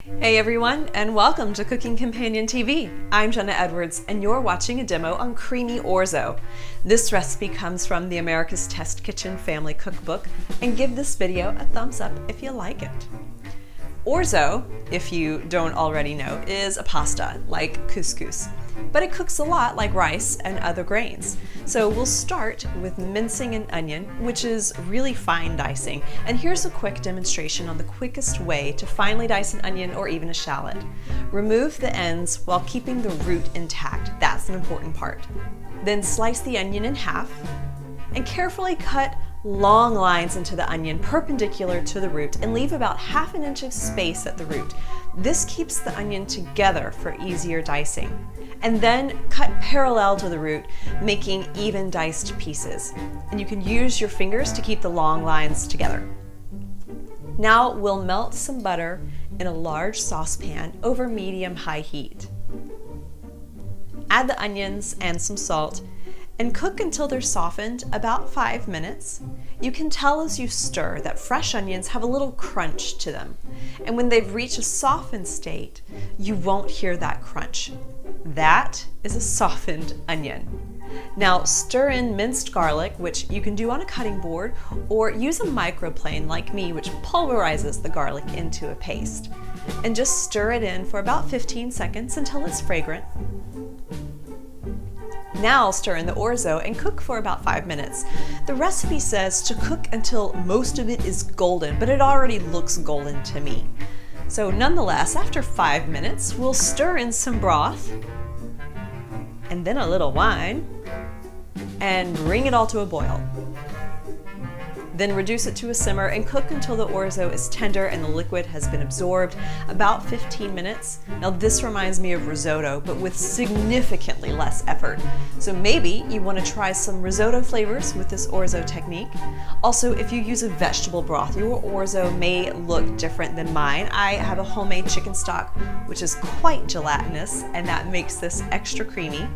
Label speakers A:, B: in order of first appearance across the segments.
A: Hey everyone, and welcome to Cooking Companion TV. I'm Jenna Edwards, and you're watching a demo on creamy orzo. This recipe comes from the America's Test Kitchen Family Cookbook, and give this video a thumbs up if you like it. Orzo, if you don't already know, is a pasta like couscous, but it cooks a lot like rice and other grains. So we'll start with mincing an onion, which is really fine dicing. And here's a quick demonstration on the quickest way to finely dice an onion or even a shallot. Remove the ends while keeping the root intact. That's an important part. Then slice the onion in half and carefully cut long lines into the onion perpendicular to the root and leave about ½ inch of space at the root. This keeps the onion together for easier dicing. And then cut parallel to the root, making even diced pieces. And you can use your fingers to keep the long lines together. Now we'll melt some butter in a large saucepan over medium-high heat. Add the onions and some salt and cook until they're softened, about 5 minutes. You can tell as you stir that fresh onions have a little crunch to them. And when they've reached a softened state, you won't hear that crunch. That is a softened onion. Now stir in minced garlic, which you can do on a cutting board, or use a microplane like me, which pulverizes the garlic into a paste. And just stir it in for about 15 seconds until it's fragrant. Now stir in the orzo and cook for about 5 minutes. The recipe says to cook until most of it is golden, but it already looks golden to me. So nonetheless, after 5 minutes, we'll stir in some broth and then a little wine and bring it all to a boil. Then reduce it to a simmer and cook until the orzo is tender and the liquid has been absorbed, about 15 minutes. Now this reminds me of risotto, but with significantly less effort. So maybe you want to try some risotto flavors with this orzo technique. Also, if you use a vegetable broth, your orzo may look different than mine. I have a homemade chicken stock, which is quite gelatinous, and that makes this extra creamy.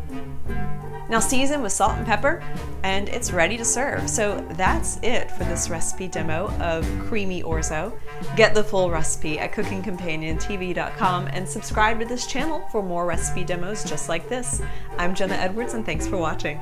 A: Now season with salt and pepper, and it's ready to serve. So that's it for this recipe demo of creamy orzo. Get the full recipe at cookingcompaniontv.com and subscribe to this channel for more recipe demos just like this. I'm Jenna Edwards, and thanks for watching.